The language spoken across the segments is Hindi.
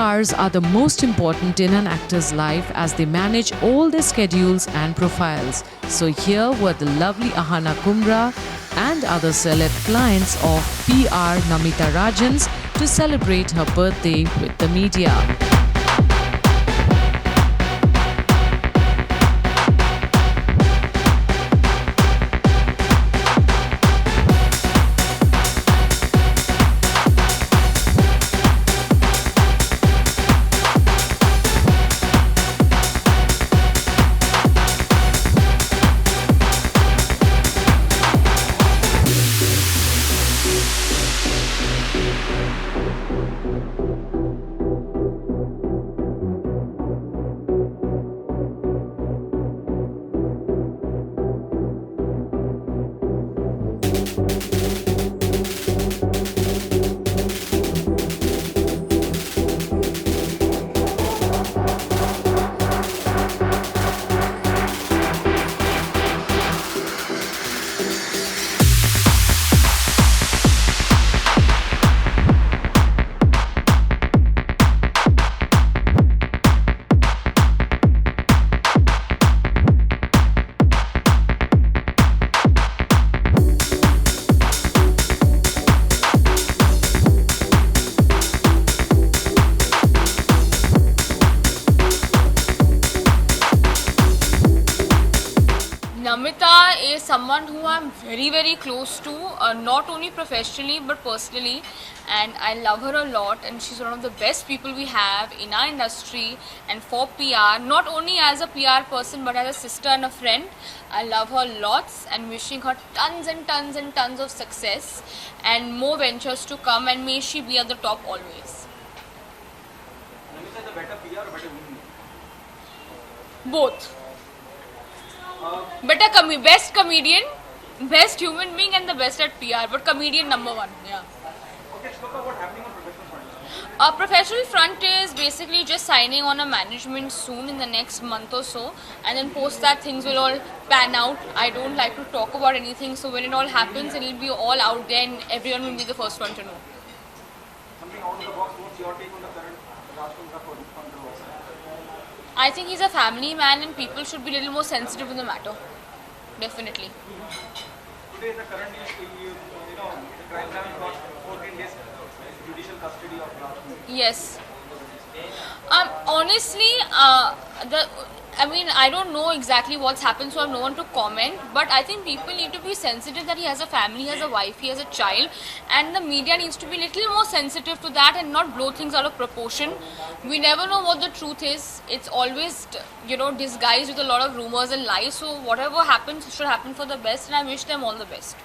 PRs are the most important in an actor's life as they manage all their schedules and profiles. So here were the lovely Ahana Kumra and other celeb clients of PR Namita Rajans to celebrate her birthday with the media. Namita is someone who I'm very close to, not only professionally but personally, and I love her a lot, and she's one of the best people we have in our industry and for PR, not only as a PR person but as a sister and a friend. I love her lots and wishing her tons and tons and tons of success and more ventures to come, and may she be at the top always. Namita is a better PR or better woman? Both. Best comedian, best human being, and the best at PR. But comedian number one, yeah. Okay, Shloka, what's happening on professional front? Professional front is basically just signing on a management soon in the next month or so, and then post that things will all pan out. I don't like to talk about anything, so when it all happens, it will be all out there, and everyone will be the first one to know. Something out of the box, what's your take on the current Raj Kundra controversy? I think he's a family man, and people should be a little more sensitive in the matter. Definitely. Today, the current news, the crime family got 14 days judicial custody of Raj Kundra. Yes. Honestly, I don't know exactly what's happened, so I have no one to comment. But I think people need to be sensitive that he has a family, he has a wife, he has a child, and the media needs to be a little more sensitive to that and not blow things out of proportion. We never know what the truth is. It's always, disguised with a lot of rumors and lies. So whatever happens should happen for the best, and I wish them all the best.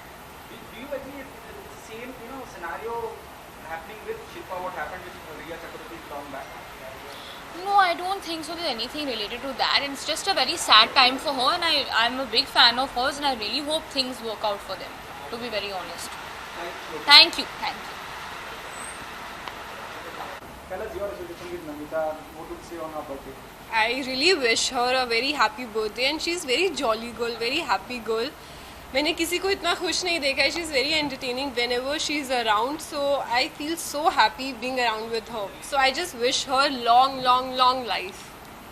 Do you agree it's the same scenario happening with Shilpa, what happened with Riya Chakraborty long back? No, I don't think so. There's anything related to that. It's just a very sad time for her, and I'm a big fan of hers, and I really hope things work out for them, to be very honest. Thank you. Tell us your association with Namita. What would you say on her birthday? I really wish her a very happy birthday, and she's very jolly girl, very happy girl. मैंने किसी को इतना खुश नहीं देखा है. She's very entertaining whenever she's around, so I feel so happy being around with her. So I just wish her long life.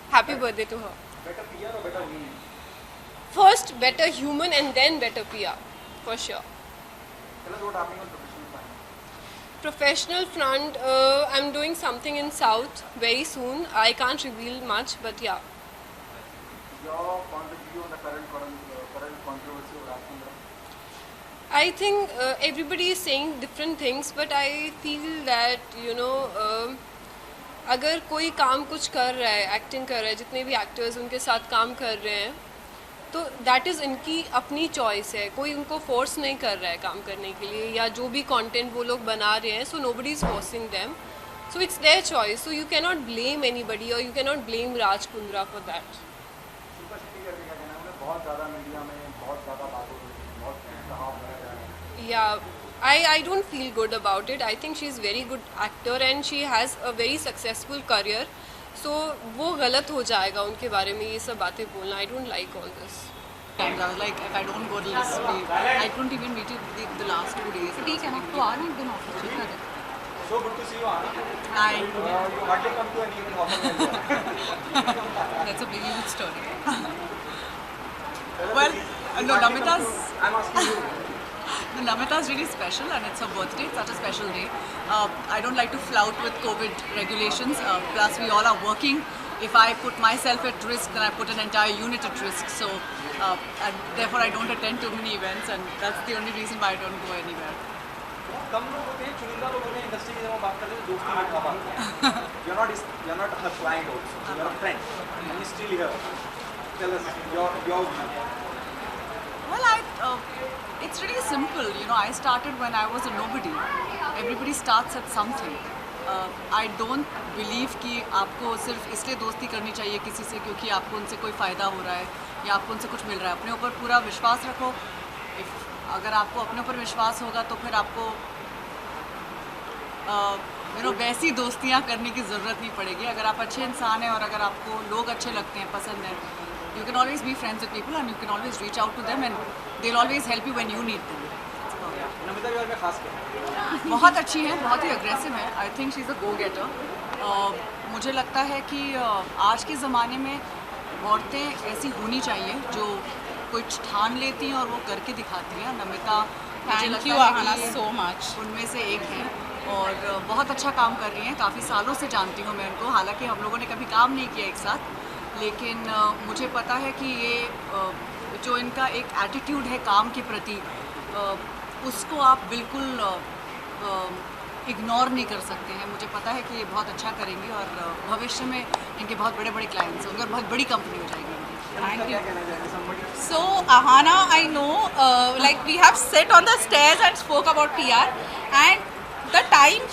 Happy birthday to her. Better PR or better woman? First better human and then better PR, for sure. Tell us what's happening on professional front. Professional front, I'm doing something in South very soon. I can't reveal much, but yeah. Your point of view on the current controversy of Raj Kundra? I think everybody is saying different things, but I feel that अगर कोई काम कुछ कर रहा है, एक्टिंग कर रहा है, जितने भी एक्टर्स उनके साथ काम कर रहे हैं, तो दैट इज़ इनकी अपनी चॉइस है. कोई उनको फोर्स नहीं कर रहा है काम करने के लिए, या जो भी कंटेंट वो लोग बना रहे हैं, so nobody is forcing them. So it's their choice. So you can not blame anybody और you can not blame Raj Kundra for that. Shilpa Shetty करके क्या कहना है? बहुत ज़्यादा मीडिया में बहुत ज़्यादा बात हो रही है, बहुत कहा जा रहा है. Yeah, I don't feel good about it. I think she's very good actor and she has a very successful career. So वो गलत हो जाएगा उनके बारे में ये सब बातें बोलना. I don't like all this. times I was like, if I don't go to this day, I couldn't even meet you the last 2 days. ठीक है ना, तो आ रहे हैं एक दिन ऑफिस, ठीक है. So good to see you, Anna. Hi. You hardly come to an event often. That's a big huge story. Tell us Well, the reason. no, You hardly come Namita's- to- I'm asking you. No, Namita is really special and it's her birthday. It's such a special day. I don't like to flout with COVID regulations. Plus, we all are working. If I put myself at risk, then I put an entire unit at risk. So, and therefore, I don't attend too many events, and that's the only reason why I don't go anywhere. कम लोग होते हैं, चुनिंदा लोग होते हैं इंडस्ट्री की जब हम बात करते हैं तो दोस्ती में बात करते हैं. You're not her client also. You're a friend. And you're still here. Tell us your view. Well, it's really simple. You know, I started when I was a nobody. Everybody starts at something. I don't believe कि आपको सिर्फ इसलिए दोस्ती करनी चाहिए किसी से क्योंकि आपको उनसे कोई फ़ायदा हो रहा है या आपको उनसे कुछ मिल रहा है. अपने ऊपर पूरा विश्वास रखो. अगर आपको अपने ऊपर विश्वास होगा तो फिर आपको वैसी दोस्तियाँ करने की ज़रूरत नहीं पड़ेगी. अगर आप अच्छे इंसान हैं और अगर आपको लोग अच्छे लगते हैं, पसंद हैं, you can always be friends with people and you can always reach out to them and they'll always help you when you need them. Namita के बारे में खास क्या? बहुत अच्छी है, बहुत ही अग्रेसिव है. I think she is a go getter. मुझे लगता है कि आज के ज़माने में औरतें ऐसी होनी चाहिए जो कुछ ठान लेती हैं और वो करके दिखाती हैं. नमिता मुझे Thank लगता you, है Ahana, कि so much. उनमें से एक है और बहुत अच्छा काम कर रही हैं. काफ़ी सालों से जानती हूँ मैं उनको. हालांकि हम लोगों ने कभी काम नहीं किया एक साथ, लेकिन मुझे पता है कि ये जो इनका एक एटीट्यूड है काम के प्रति, उसको आप बिल्कुल इग्नोर नहीं कर सकते हैं. मुझे पता है कि ये बहुत अच्छा करेंगे और भविष्य में इनके बहुत बड़े बड़े क्लाइंट्स होंगे और बहुत बड़ी कंपनी हो जाएगी. Thank you. क्या कहना चाहेंगे somebody? So, Ahana, I know, like we have sat on the stairs and spoke about PR, and the time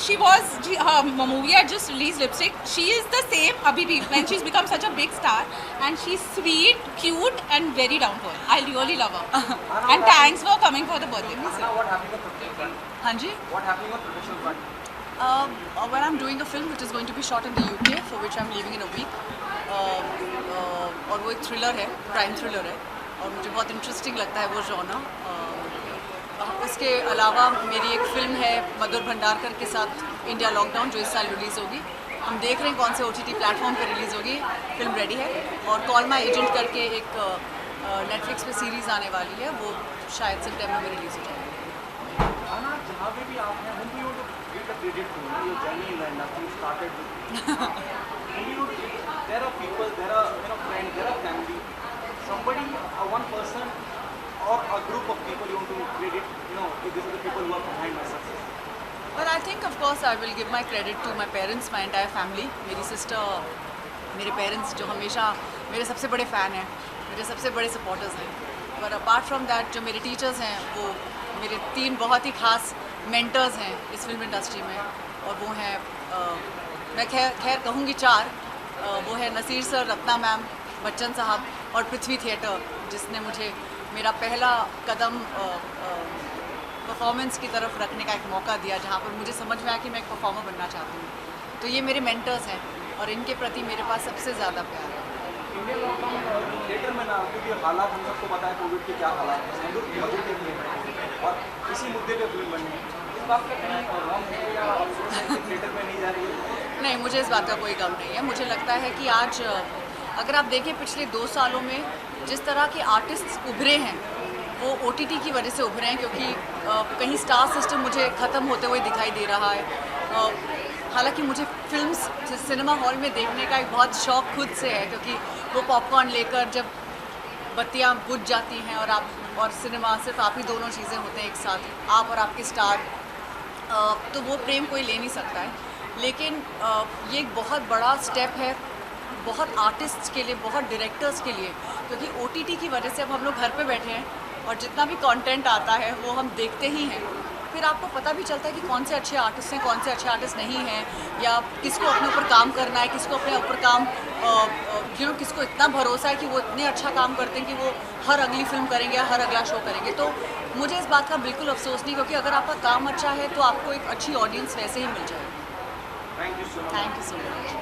her movie had just released Lipstick. She is the same abhi bhi when she's become such a big star, and she's sweet, cute, and very down to earth. I really love her. And thanks for coming for the birthday. Anna, what happening on professional front? हाँ जी. What happening on professional front? When I'm doing a film which is going to be shot in the UK, for which I'm leaving in a week, और वो एक थ्रिलर है, क्राइम थ्रिलर है और मुझे बहुत इंटरेस्टिंग लगता है वो जॉनर. उसके अलावा मेरी एक फ़िल्म है मधुर भंडारकर के साथ, इंडिया लॉकडाउन, जो इस साल रिलीज़ होगी. हम देख रहे हैं कौन से OTT प्लेटफॉर्म पर रिलीज़ होगी. फिल्म रेडी है. और कॉल माई एजेंट करके एक नेटफ्लिक्स पे सीरीज़ आने वाली है, वो शायद सितंबर में रिलीज़ हो जाएगी. Anna, जहाँ पे भी आप हैं, whom do you want to give the credit to? Your journey in life, you started with. Whom do you want to give? There are people, there are friends, there are family. Somebody, one person, or a group of people you want to credit. If these are the people who are behind my success. But I think of course I will give my credit to my parents, my entire family. मेरी sister, मेरे parents जो हमेशा मेरे सबसे बड़े फ़ैन हैं, मेरे सबसे बड़े सपोर्टर्स हैं. But apart from that, जो मेरे टीचर्स हैं वो मेरे 3 बहुत ही खास मेंटर्स हैं इस फिल्म इंडस्ट्री में. और वो हैं मैं खैर कहूँगी 4. वो है नसीर सर, रत्ना मैम, बच्चन साहब और पृथ्वी थिएटर, जिसने मुझे मेरा पहला कदम परफॉर्मेंस की तरफ रखने का एक मौका दिया, जहाँ पर मुझे समझ में आया कि मैं एक परफॉर्मर बनना चाहती हूँ. तो ये मेरे मेंटर्स हैं और इनके प्रति मेरे पास सबसे ज़्यादा प्यार है. इंडिया लॉकडाउन थिएटर में ना, क्योंकि हालात हम सबको पता है कोविड के क्या हालात हैं, मधुर के लिए और इसी मुद्दे पे फिल्म बननी है. इस बात का कहीं रॉन्ग है या अफसोस है कि थिएटर में नहीं जा रही है? नहीं, मुझे इस बात का कोई गम नहीं है. मुझे लगता है कि आज अगर आप देखें पिछले 2 सालों में जिस तरह के आर्टिस्ट उभरे हैं वो OTT की वजह से उभरे हैं, क्योंकि कहीं स्टार सिस्टम मुझे ख़त्म होते हुए दिखाई दे रहा है. हालांकि मुझे फिल्म्स सिनेमा हॉल में देखने का एक बहुत शौक़ खुद से है, क्योंकि वो पॉपकॉर्न लेकर जब बत्तियाँ बुझ जाती हैं और सिनेमा सिर्फ आप ही दोनों चीज़ें होते हैं एक साथ, आप और आपके स्टार, तो वो प्रेम कोई ले नहीं सकता है. लेकिन ये एक बहुत बड़ा स्टेप है बहुत आर्टिस्ट्स के लिए, बहुत डायरेक्टर्स के लिए, क्योंकि OTT की वजह से अब हम लोग घर पे बैठे हैं और जितना भी कंटेंट आता है वो हम देखते ही हैं. फिर आपको पता भी चलता है कि कौन से अच्छे आर्टिस्ट हैं, कौन से अच्छे आर्टिस्ट नहीं हैं, या किसको अपने ऊपर काम करना है, किसको अपने ऊपर काम किसको इतना भरोसा है कि वो इतने अच्छा काम करते हैं कि वो हर अगली फिल्म करेंगे, हर अगला शो करेंगे. तो मुझे इस बात का बिल्कुल अफसोस नहीं, क्योंकि अगर आपका काम अच्छा है तो आपको एक अच्छी ऑडियंस वैसे ही मिल जाएगी. Thank you so much. Thank you so much.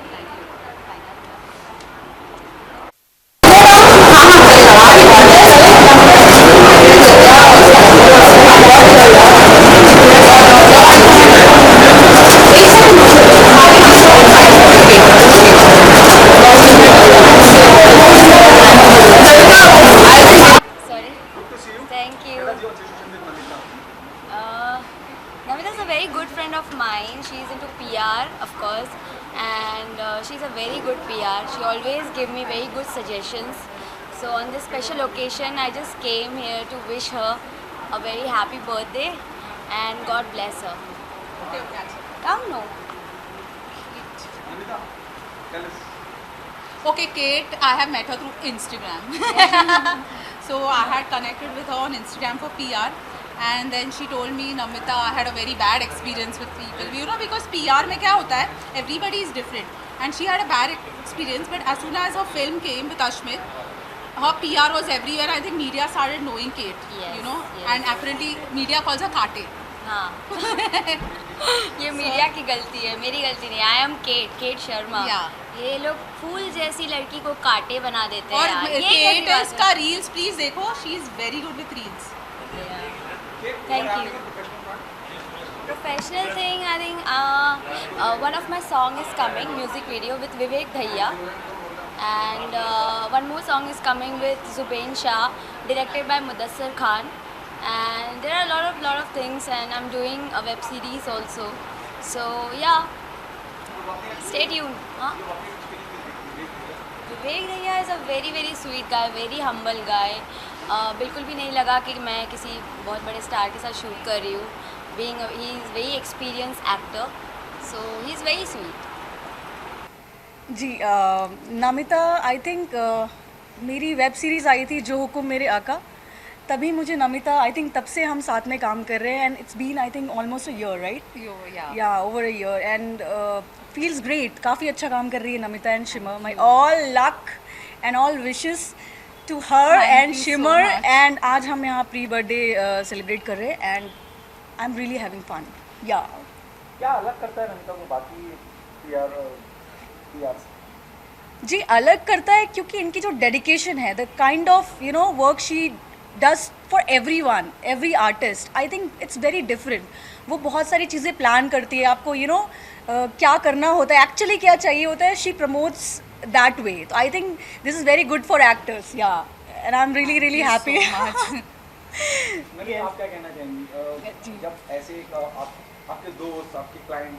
Thank you. a very good friend of mine. She's into PR, of course, and she's a very good PR. She always give me very good suggestions. So on this special occasion, I just came here to wish her a very happy birthday and God bless her. Okay, okay, answer. Come no. Namita, tell us. Okay, Kate, I have met her through Instagram. So I had connected with her on Instagram for PR, and then she told me, Namita, I had a very bad experience with people. You know, because PR में क्या होता है, everybody is different, and she had a bad experience. But as soon as her film came with Ashmit, her PR was everywhere. I think media started knowing Kate. Yes, You know, yes. and apparently media calls her Kate. हाँ. ये मीडिया की गलती है, मेरी गलती नहीं. I am Kate Sharma. Yeah. ये लोग फूल जैसी लड़की को कांटे बना देते हैं और यार. ये Kate गलत बात का है. reels please देखो. She is very good with reels. Thank you. Professional thing, I think one of my song is coming, music video with Vivek Dhaiya, and one more song is coming with Zubain Shah, directed by Mudassar Khan, and there are a lot of things, and I'm doing a web series also. So yeah, stay tuned. Huh? Vivek Dhaiya is a very sweet guy, very humble guy. बिल्कुल भी नहीं लगा कि मैं किसी बहुत बड़े स्टार के साथ शूट कर रही हूँ. He is very experienced actor, so he is very sweet. जी नमिता, आई थिंक मेरी वेब सीरीज़ आई थी जो हुकुम मेरे आका, तभी मुझे नमिता, आई थिंक तब से हम साथ में काम कर रहे हैं, and it's been I think almost a year, right? या over a year, and feels great. काफ़ी अच्छा काम कर रही है Namita and Shimmer. My all luck and all wishes to her and Shimmer. And आज हम यहाँ प्री बर्थडे सेलिब्रेट कर रहे हैं, and I am really having fun. या क्या अलग करता है नमिता को बाकी PR से? जी अलग करता है क्योंकि इनकी जो डेडिकेशन है, the kind of you no work she does for everyone, every artist, I think it's very different. वो बहुत सारी चीज़ें प्लान करती है, आपको यू नो क्या करना होता है, एक्चुअली क्या चाहिए होता है, शी प्रमोट्स दैट वे. तो I think this is very good for actors. Yeah and I am really happy. नहीं, आप क्या कहना चाहेंगी जब ऐसे आपके दोस्त, आपके क्लाइंट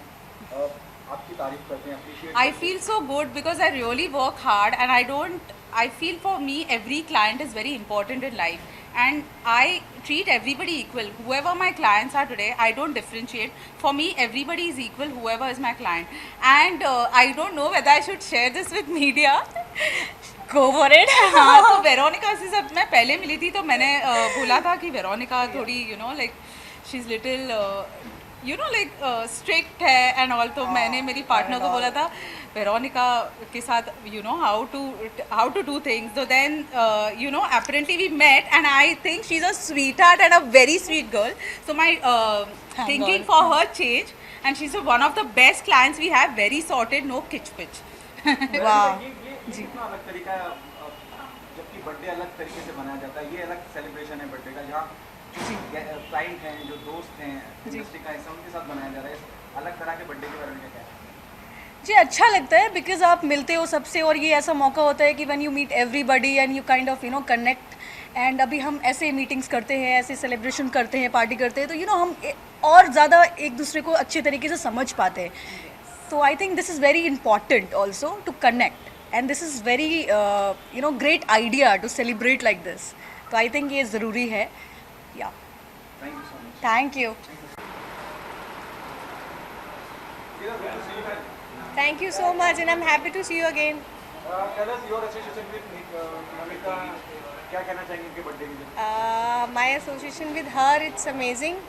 आपकी तारीफ करते हैं, appreciate? I feel so good because I really work hard, and I feel for me every client is very important in life, and I treat everybody equal. Whoever my clients are today, I don't differentiate. For me, everybody is equal, whoever is my client. And I don't know whether I should share this with media. Go for it. हाँ, तो वेरोनिका से जब मैं पहले मिली थी तो मैंने बोला था कि वेरोनिका थोड़ी you know like she is little you know like strict है एंड ऑल. तो मैंने मेरी पार्टनर को बोला था वेरोनिका के साथ you know how to do things. तो then you know apparently we met, and I think she is a sweetheart and a very sweet girl. So my thinking for her change, and she is one of the best clients we have, very sorted, no किच पिच. वाह. ये कितना अलग तरीका है, जबकि बर्थडे अलग तरीके से मनाया जाता है, ये अलग सेलिब्रेशन है बर्थडे का, जहाँ क्लाइंट हैं, जो दोस्त हैं, इंडस्ट्री का हिस्सा, उनके साथ मनाया जा रहा है. अलग तरह के बर्थडे के बारे में क्या है? जी अच्छा लगता है बिकॉज आप मिलते हो सबसे, और ये ऐसा मौका होता है कि when you meet everybody and you kind of you know connect. And अभी हम ऐसे मीटिंग्स करते हैं, ऐसे सेलिब्रेशन करते हैं, पार्टी करते हैं, तो यू नो हम और ज़्यादा एक दूसरे को अच्छे तरीके से समझ पाते हैं. तो I think this is very important also to connect, and this is very you know great idea to celebrate like this. तो आई थिंक ये ज़रूरी है. Yeah thank you so much. Thank you. Thank you so much, and I'm happy to see you again. Tell us your association with Namita. क्या कहना चाहेंगे उनके बर्थडे के लिए? My association with her, it's amazing.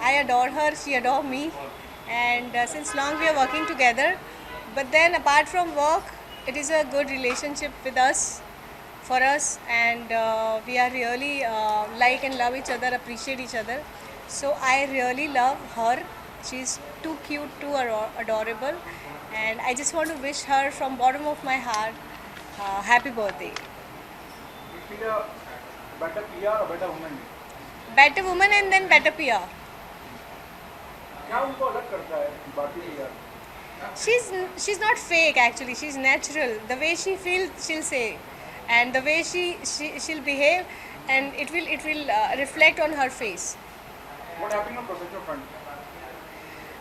I adore her, she adore me, and since long we are working together. But then apart from work, it is a good relationship with us, for us, and we are really like and love each other, appreciate each other. So I really love her. She's too cute, too adorable, and I just want to wish her from bottom of my heart happy birthday. You feel a better PR or better woman? Better woman and then better PR. क्या उनको अलग करता है बाकी PR? She's not fake actually. She's natural. The way she feels, she'll say, and the way she'll behave, and it will reflect on her face. What happened on professional front?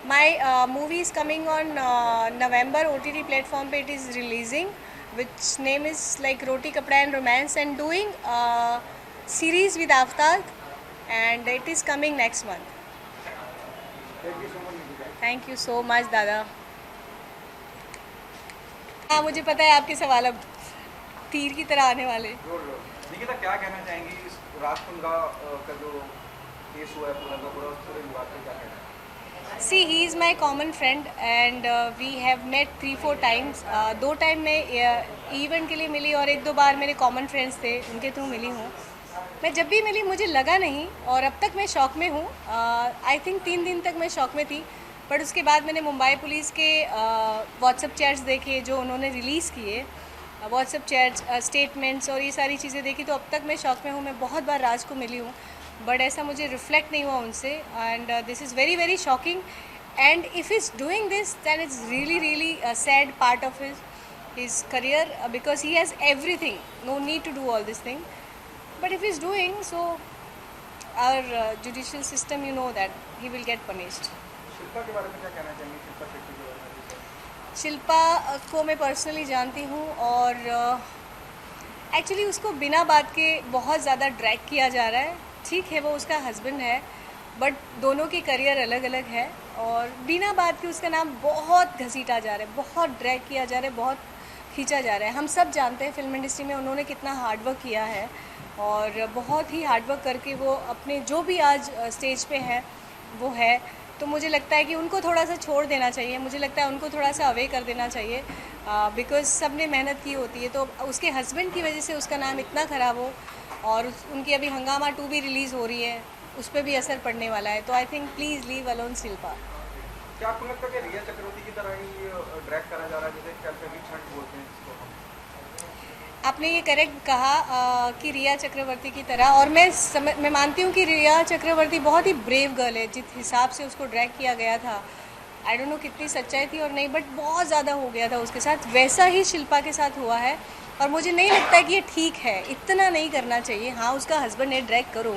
My movie is coming on November OTT platform पे it is releasing, which name is like Roti Kapda and Romance, and doing series with Aftab, and it is coming next month. Thank you so much दादा. हाँ मुझे पता है आपके सवाल अब तीर की तरह आने वाले. निकिता क्या कहना चाहेंगी इस राजकुंद्रा का जो केस हुआ है पूरा का पूरा, उस पूरे विवाद पे क्या कहना है? See, he is my common friend and we have met 3-4 times. 2 time मैं इवेंट के लिए मिली और 1-2 बार मेरे कॉमन फ्रेंड्स थे, उनके थ्रू मिली हूँ. मैं जब भी मिली मुझे लगा नहीं, और अब तक मैं शॉक में हूँ. आई थिंक 3 दिन तक मैं शॉक में थी, बट उसके बाद मैंने मुंबई पुलिस के व्हाट्सएप चैट्स देखे जो उन्होंने रिलीज़ किए, व्हाट्सएप चैट्स, स्टेटमेंट्स और ये सारी चीज़ें देखी, तो अब तक मैं शॉक में हूँ. मैं बहुत बार राज को मिली हूँ, बट ऐसा मुझे रिफ्लेक्ट नहीं हुआ उनसे. And this is very very shocking. And if is doing this then it's really really sad part of his career, because he has everything, no need to do all this thing. But if he's doing so, our judicial system, you know that he will get punished. Shilpa के बारे में क्या कहना चाहेंगे? शिल्पा शेट्टी के बारे में? शिल्पा को मैं पर्सनली जानती हूँ, और एक्चुअली उसको बिना बात के बहुत ज़्यादा ड्रैग किया जा रहा है. ठीक है वो उसका हस्बैंड है, बट दोनों की करियर अलग अलग है, और बिना बात के उसका नाम बहुत घसीटा जा रहा है, बहुत ड्रैग किया जा रहा है, बहुत खींचा जा रहा है. हम सब जानते हैं फिल्म इंडस्ट्री में उन्होंने कितना हार्डवर्क किया है, और बहुत ही हार्डवर्क करके वो अपने जो भी आज स्टेज पे है वो है. तो मुझे लगता है कि उनको थोड़ा सा छोड़ देना चाहिए, मुझे लगता है उनको थोड़ा सा अवे कर देना चाहिए, बिकॉज़ सब ने मेहनत की होती है. तो उसके हस्बैंड की वजह से उसका नाम इतना ख़राब हो, और उनकी अभी हंगामा 2 भी रिलीज़ हो रही है, उस पर भी असर पड़ने वाला है. तो I think please leave alone Shilpa. क्या आपको लगता है कि रिया चक्रवर्ती की तरह ही ड्रैग करा जा रहा है, जैसे कैल्फेमी छंट बोलते हैं जिसको हम? आपने ये करेक्ट कहा कि रिया चक्रवर्ती की तरह, और मैं मानती हूँ कि रिया चक्रवर्ती बहुत ही ब्रेव गर्ल है. जिस हिसाब से उसको ड्रैग किया गया था, आई डोंट नो कितनी सच्चाई थी और नहीं, बट बहुत ज़्यादा हो गया था उसके साथ. वैसा ही शिल्पा के साथ हुआ है, और मुझे नहीं लगता कि ये ठीक है. इतना नहीं करना चाहिए. हाँ उसका हस्बैंड है, ड्रैग करो,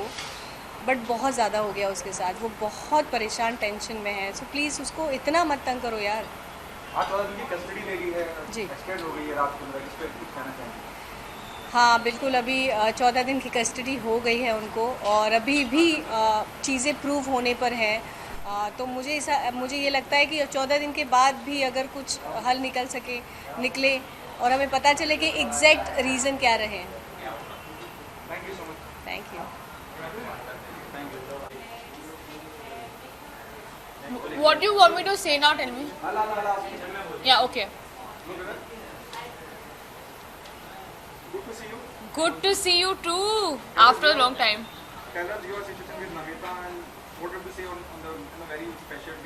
बट बहुत ज़्यादा हो गया उसके साथ. वो बहुत परेशान, टेंशन में है. सो प्लीज़ उसको इतना मत तंग करो यार. आज 14 दिन की कस्टडी ले ली है जी, एक्सटेंड हो गई है राजकुंद्रा, इस पर कुछ कहना चाहेंगे? हाँ बिल्कुल, अभी 14 दिन की कस्टडी हो गई है उनको, और अभी भी चीज़ें प्रूव होने पर हैं. तो मुझे ये लगता है कि 14 दिन के बाद भी अगर कुछ हल निकले और हमें पता चले कि एग्जैक्ट रीज़न क्या रहे. Thank you so much. Thank you. What do you want me to say now? Tell me. Yeah, okay. Good to see you. Good to see you too. After a long time. Tell us your situation with Namita and what have you say on a very special day.